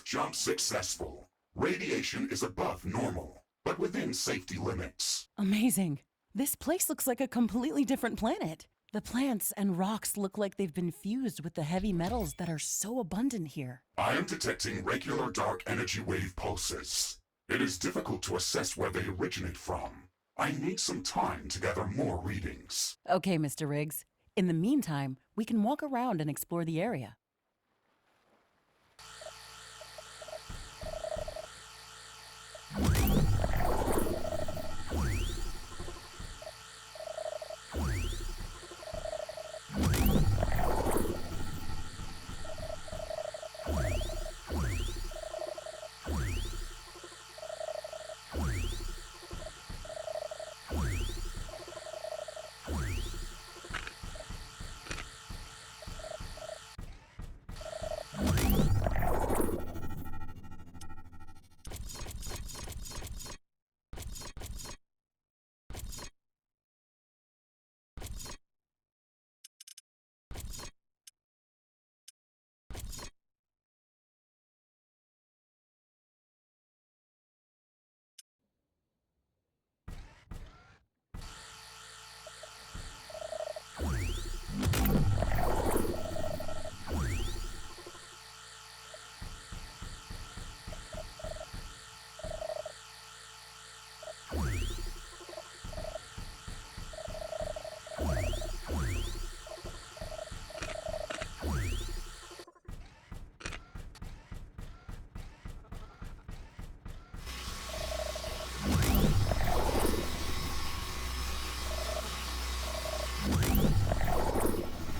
jump successful. Radiation is above normal, but within safety limits. Amazing. This place looks like a completely different planet. The plants and rocks look like they've been fused with the heavy metals that are so abundant here. I am detecting regular dark energy wave pulses. It is difficult to assess where they originate from. I need some time to gather more readings. Okay, Mr. Riggs. In the meantime, we can walk around and explore the area.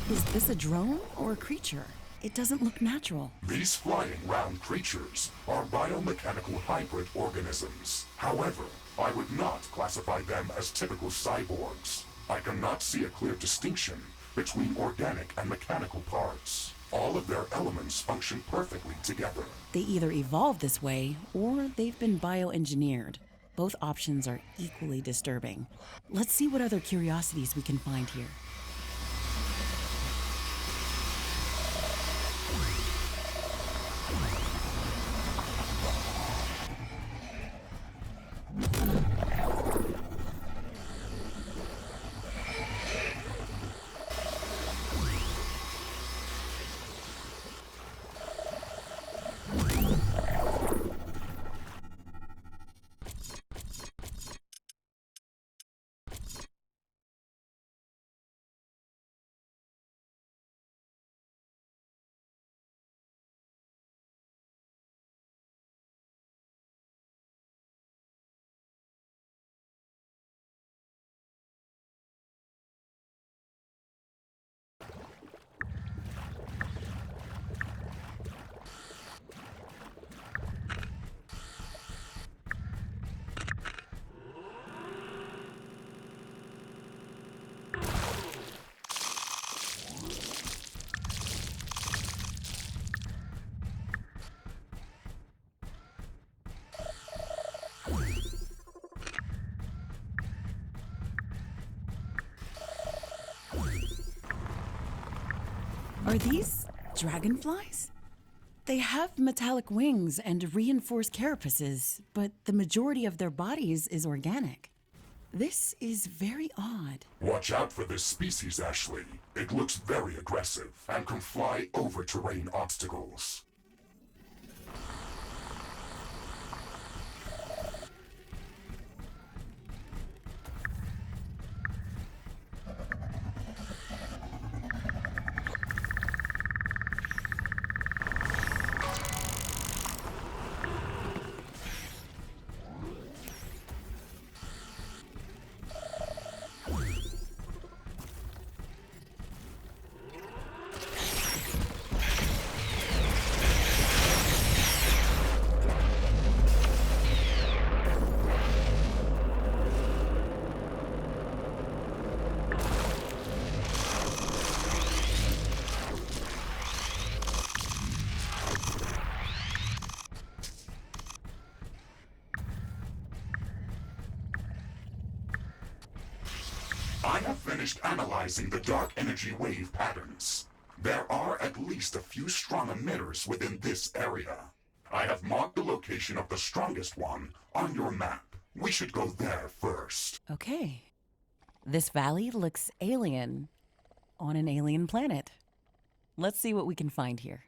Is this a drone or a creature? It doesn't look natural. These flying round creatures are biomechanical hybrid organisms. However, I would not classify them as typical cyborgs. I cannot see a clear distinction between organic and mechanical parts. All of their elements function perfectly together. They either evolved this way or they've been bioengineered. Both options are equally disturbing. Let's see what other curiosities we can find here. Are these dragonflies? They have metallic wings and reinforced carapaces, but the majority of their bodies is organic. This is very odd. Watch out for this species, Ashley. It looks very aggressive and can fly over terrain obstacles. I have finished analyzing the dark energy wave patterns. There are at least a few strong emitters within this area. I have marked the location of the strongest one on your map. We should go there first. Okay. This valley looks alien on an alien planet. Let's see what we can find here.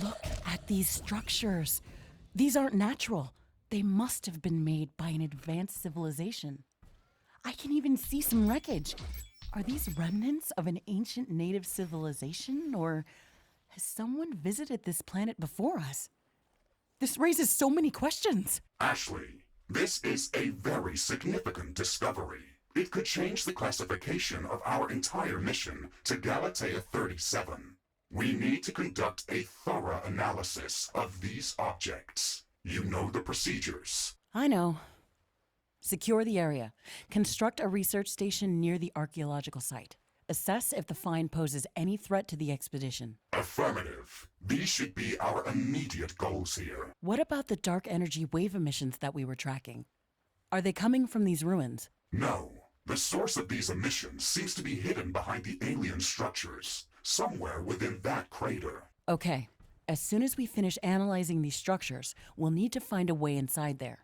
Look at these structures. These aren't natural. They must have been made by an advanced civilization. I can even see some wreckage. Are these remnants of an ancient native civilization, or has someone visited this planet before us? This raises so many questions. Ashley, this is a very significant discovery. It could change the classification of our entire mission to Galatea 37. We need to conduct a thorough analysis of these objects. You know the procedures. I know. Secure the area. Construct a research station near the archaeological site. Assess if the find poses any threat to the expedition. Affirmative. These should be our immediate goals here. What about the dark energy wave emissions that we were tracking? Are they coming from these ruins? No. The source of these emissions seems to be hidden behind the alien structures, somewhere within that crater. Okay. As soon as we finish analyzing these structures, we'll need to find a way inside there.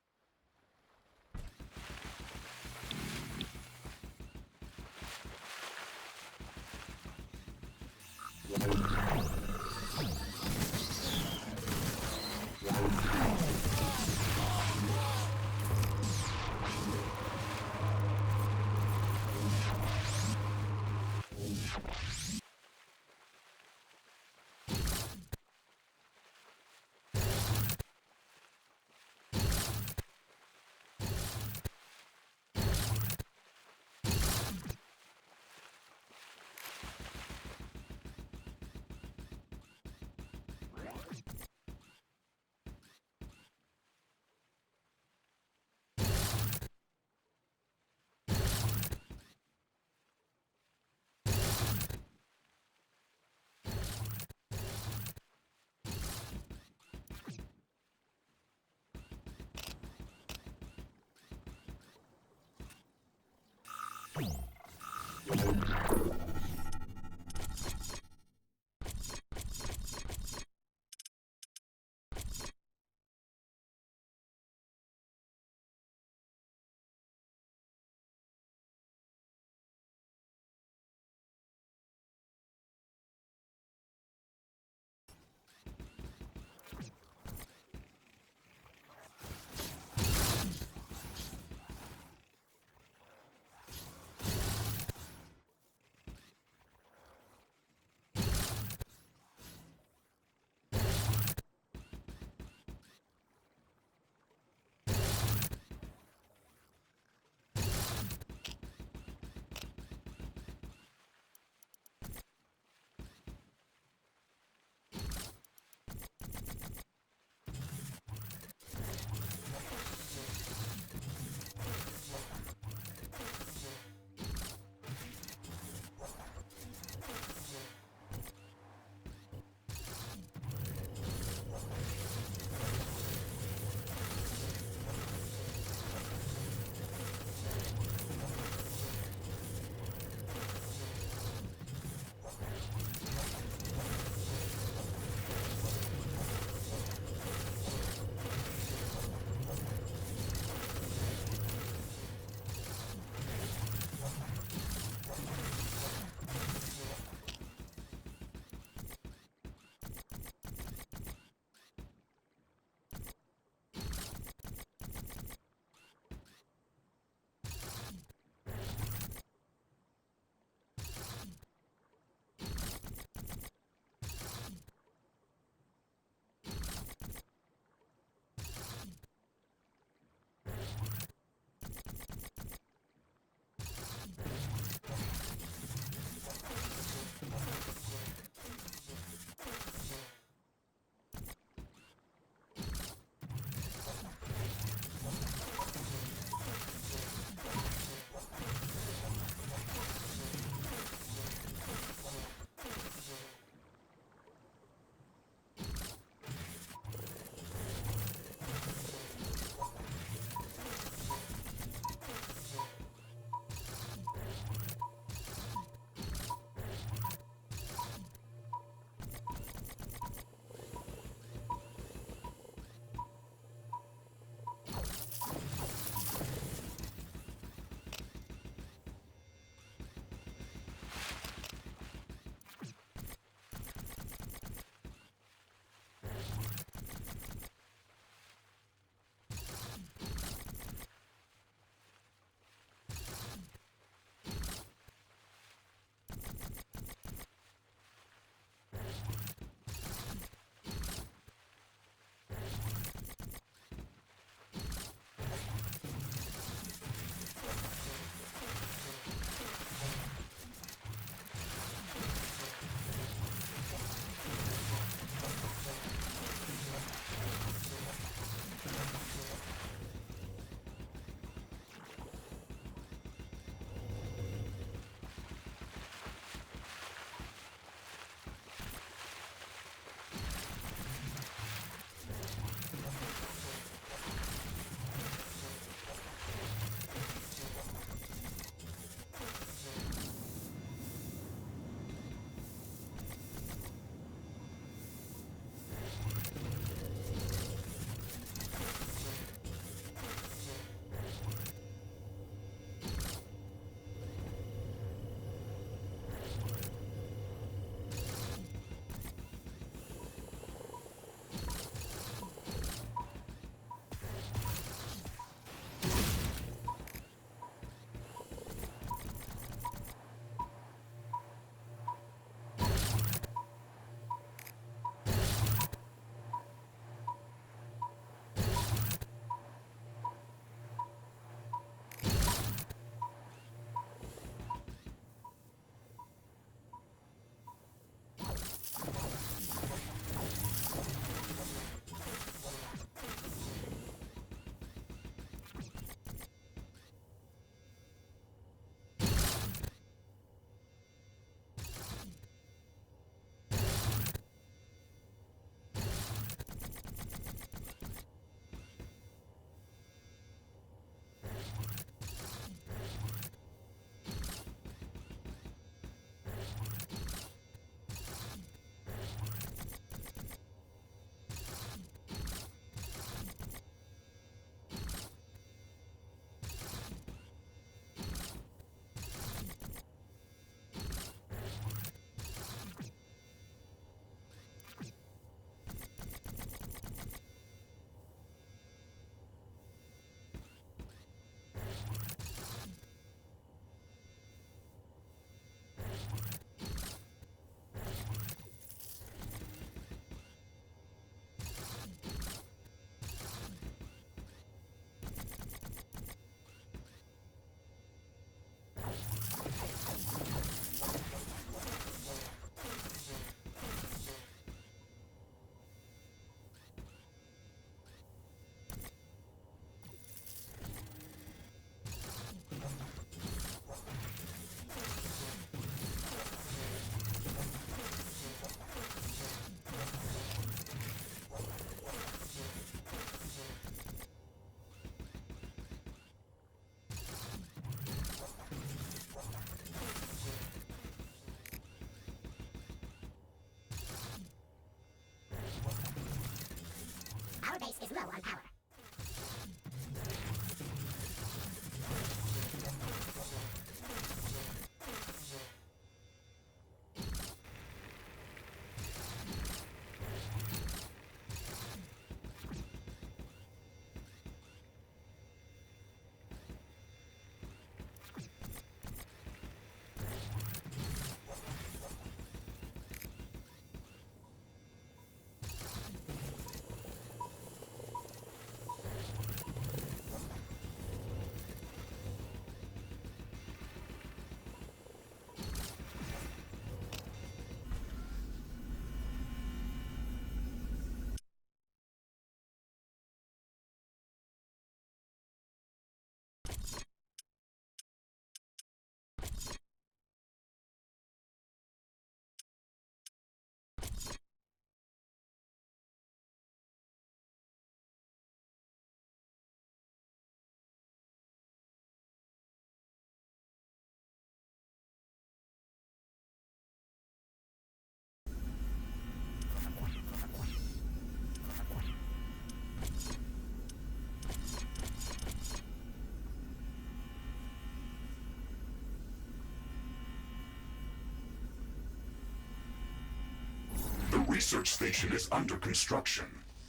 research station is under construction.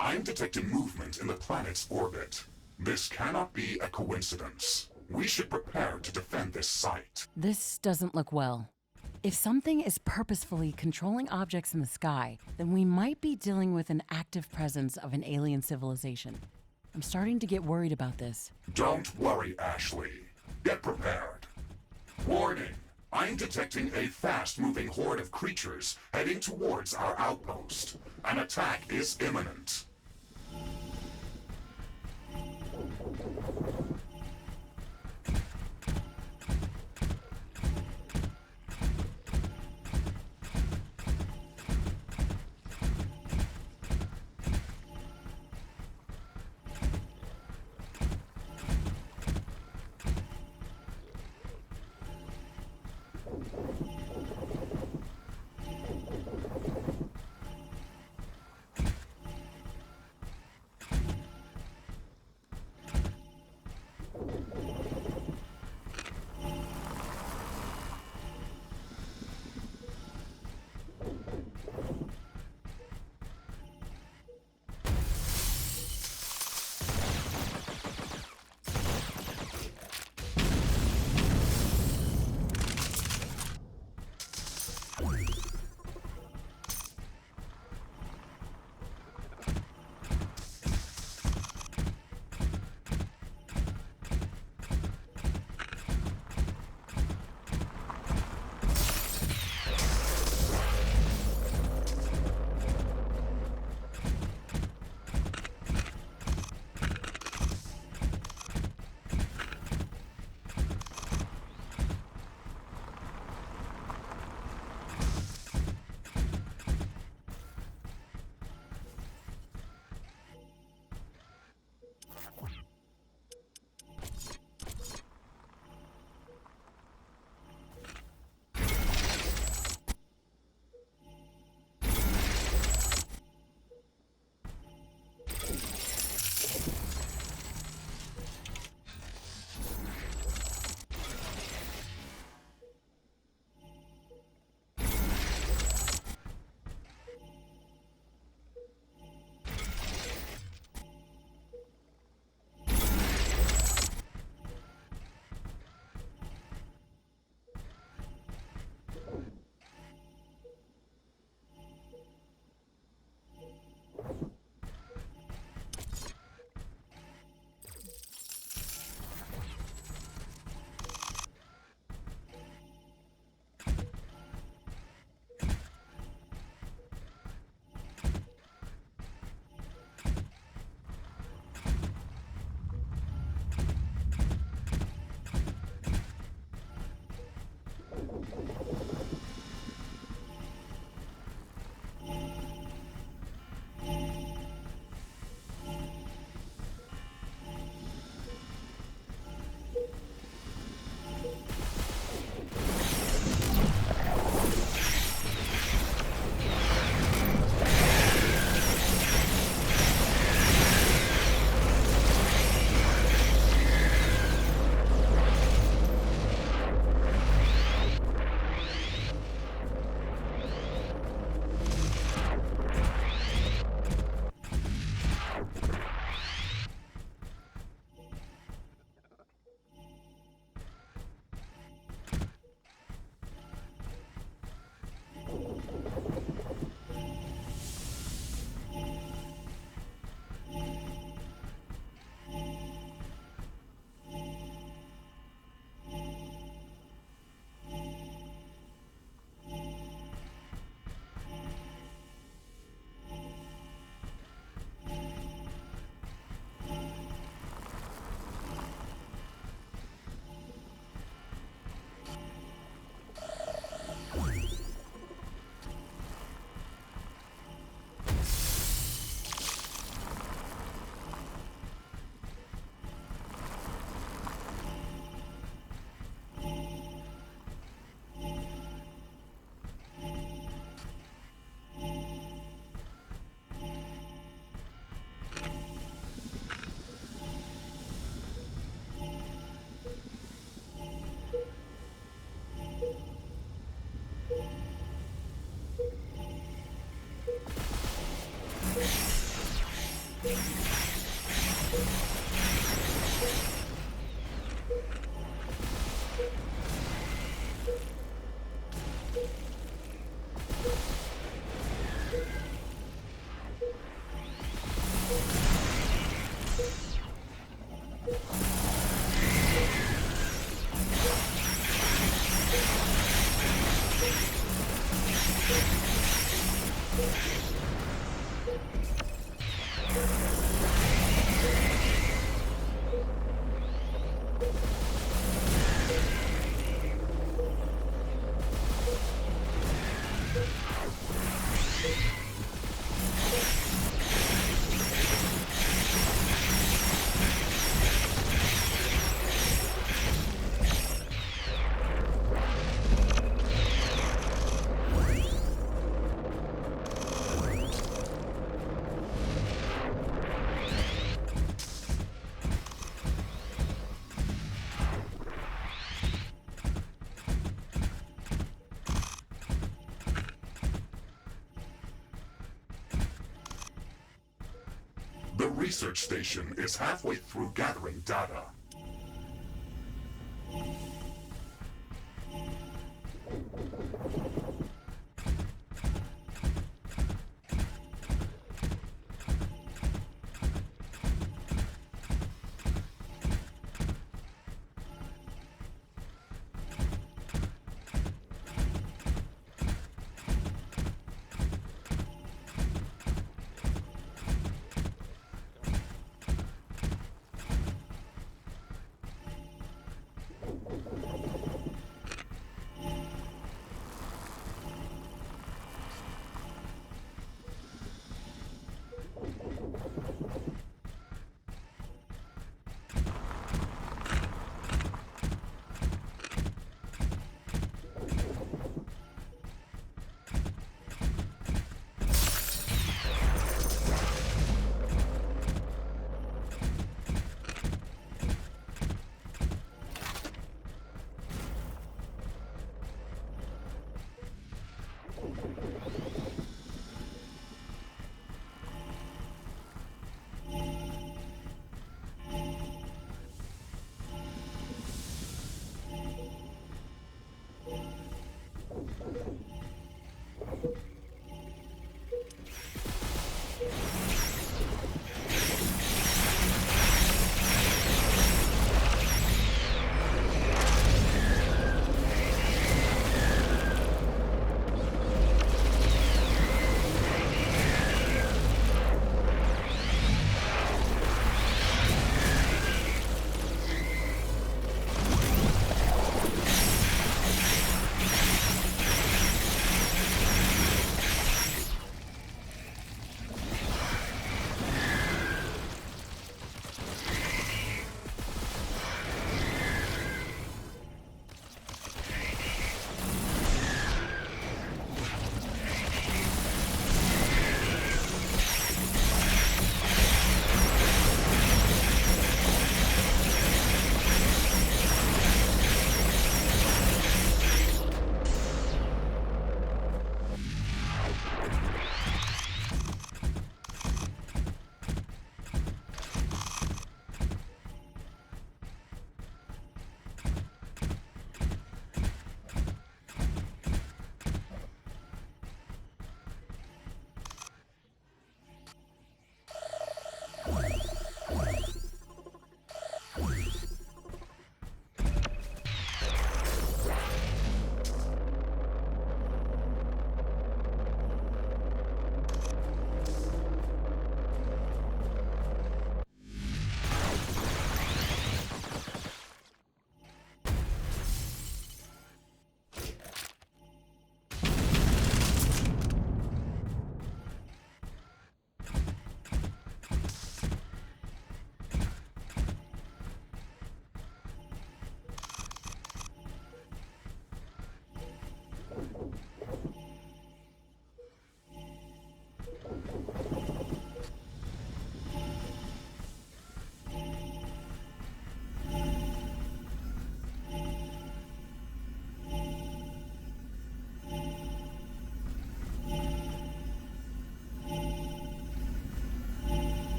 I'm detecting movement in the planet's orbit. This cannot be a coincidence. We should prepare to defend this site. This doesn't look well. If something is purposefully controlling objects in the sky, then we might be dealing with an active presence of an alien civilization. I'm starting to get worried about this. Don't worry, Ashley. Get prepared. Warning! I'm detecting a fast-moving horde of creatures heading towards our outpost. An attack is imminent. The research station is halfway through gathering data.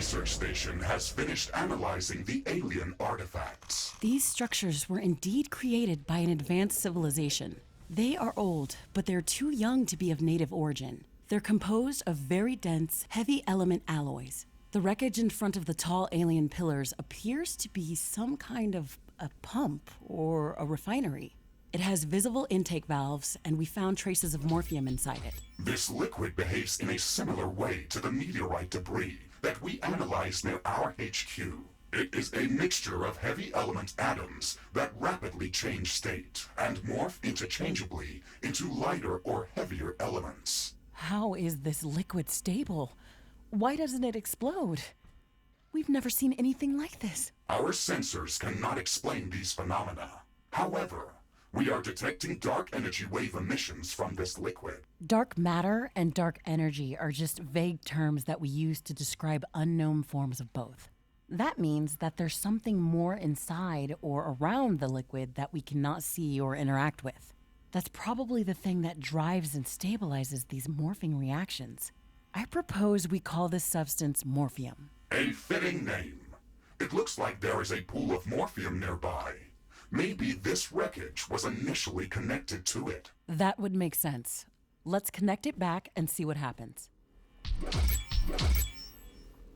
research station has finished analyzing the alien artifacts. These structures were indeed created by an advanced civilization. They are old, but they're too young to be of native origin. They're composed of very dense, heavy element alloys. The wreckage in front of the tall alien pillars appears to be some kind of a pump or a refinery. It has visible intake valves, and we found traces of morphium inside it. This liquid behaves in a similar way to the meteorite debris that we analyzed near our HQ. It is a mixture of heavy element atoms that rapidly change state and morph interchangeably into lighter or heavier elements. How is this liquid stable? Why doesn't it explode? We've never seen anything like this. Our sensors cannot explain these phenomena. However, we are detecting dark energy wave emissions from this liquid. Dark matter and dark energy are just vague terms that we use to describe unknown forms of both. That means that there's something more inside or around the liquid that we cannot see or interact with. That's probably the thing that drives and stabilizes these morphing reactions. I propose we call this substance morphium. A fitting name. It looks like there is a pool of morphium nearby. Maybe this wreckage was initially connected to it. That would make sense. Let's connect it back and see what happens.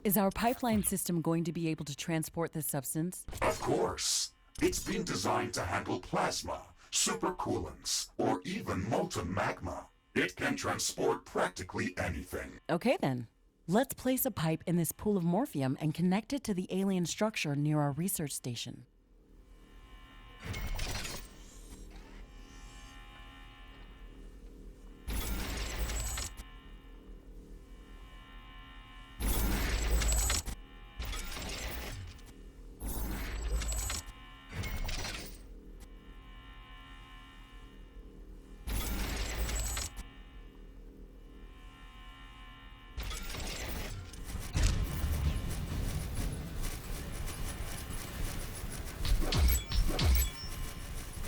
Is our pipeline system going to be able to transport this substance? Of course. It's been designed to handle plasma, supercoolants, or even molten magma. It can transport practically anything. Okay then. Let's place a pipe in this pool of morphium and connect it to the alien structure near our research station.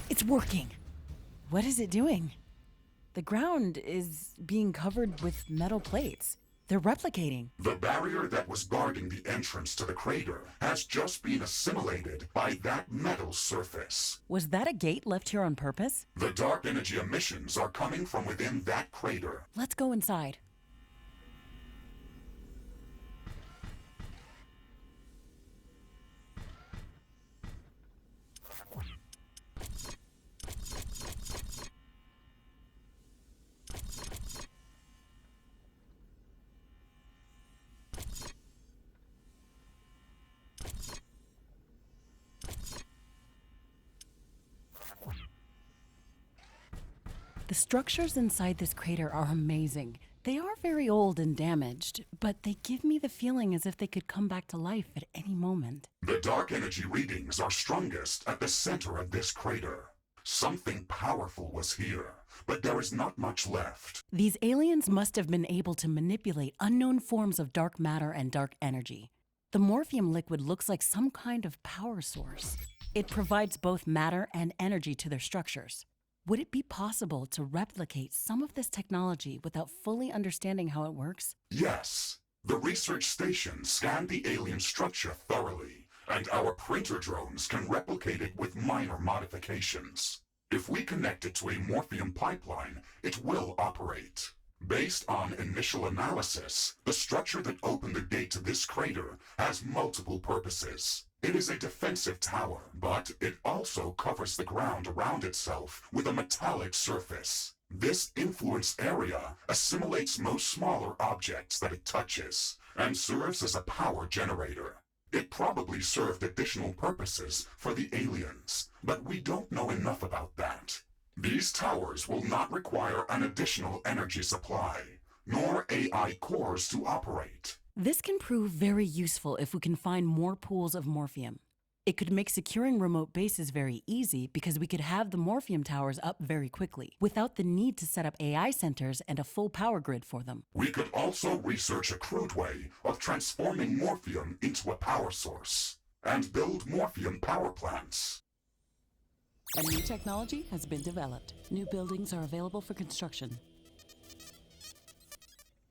It's working. What is it doing? The ground is being covered with metal plates. They're replicating. The barrier that was guarding the entrance to the crater has just been assimilated by that metal surface. Was that a gate left here on purpose? The dark energy emissions are coming from within that crater. Let's go inside. The structures inside this crater are amazing. They are very old and damaged, but they give me the feeling as if they could come back to life at any moment. The dark energy readings are strongest at the center of this crater. Something powerful was here, but there is not much left. These aliens must have been able to manipulate unknown forms of dark matter and dark energy. The morphium liquid looks like some kind of power source. It provides both matter and energy to their structures. Would it be possible to replicate some of this technology without fully understanding how it works? Yes. The research station scanned the alien structure thoroughly, and our printer drones can replicate it with minor modifications. If we connect it to a morphium pipeline, it will operate. Based on initial analysis, the structure that opened the gate to this crater has multiple purposes. It is a defensive tower, but it also covers the ground around itself with a metallic surface. This influence area assimilates most smaller objects that it touches, and serves as a power generator. It probably served additional purposes for the aliens, but we don't know enough about that. These towers will not require an additional energy supply, nor AI cores to operate. This can prove very useful if we can find more pools of morphium. It could make securing remote bases very easy because we could have the morphium towers up very quickly, without the need to set up AI centers and a full power grid for them. We could also research a crude way of transforming morphium into a power source, and build morphium power plants. A new technology has been developed. New buildings are available for construction.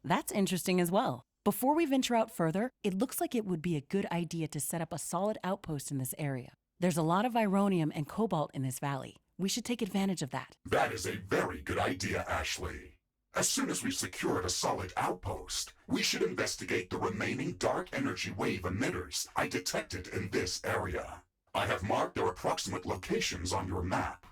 That's interesting as well. Before we venture out further, it looks like it would be a good idea to set up a solid outpost in this area. There's a lot of ironium and cobalt in this valley. We should take advantage of that. That is a very good idea, Ashley. As soon as we've secured a solid outpost, we should investigate the remaining dark energy wave emitters I detected in this area. I have marked their approximate locations on your map.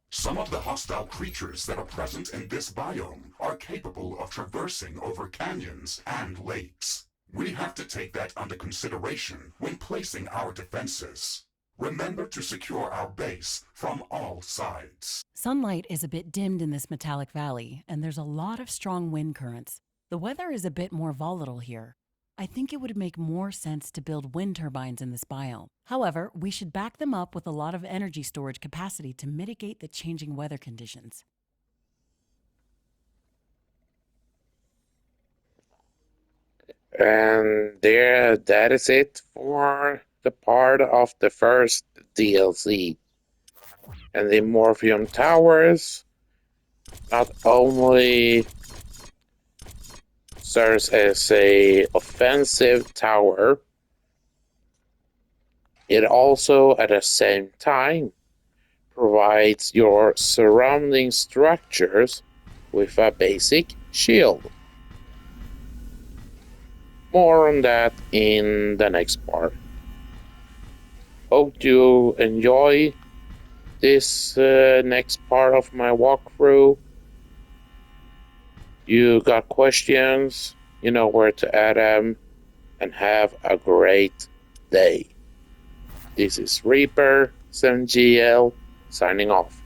Some of the hostile creatures that are present in this biome are capable of traversing over canyons and lakes. We have to take that under consideration when placing our defenses. Remember to secure our base from all sides. Sunlight is a bit dimmed in this metallic valley, and there's a lot of strong wind currents. The weather is a bit more volatile here. I think it would make more sense to build wind turbines in this biome. However, we should back them up with a lot of energy storage capacity to mitigate the changing weather conditions. And there, that is it for the part of the first DLC. And the Morpheum Towers not only serves as a offensive tower, it also at the same time provides your surrounding structures with a basic shield. More on that in the next part. Hope you enjoy this next part of my walkthrough. You got questions, you know where to add them, and have a great day. This is Reaper 7GL signing off.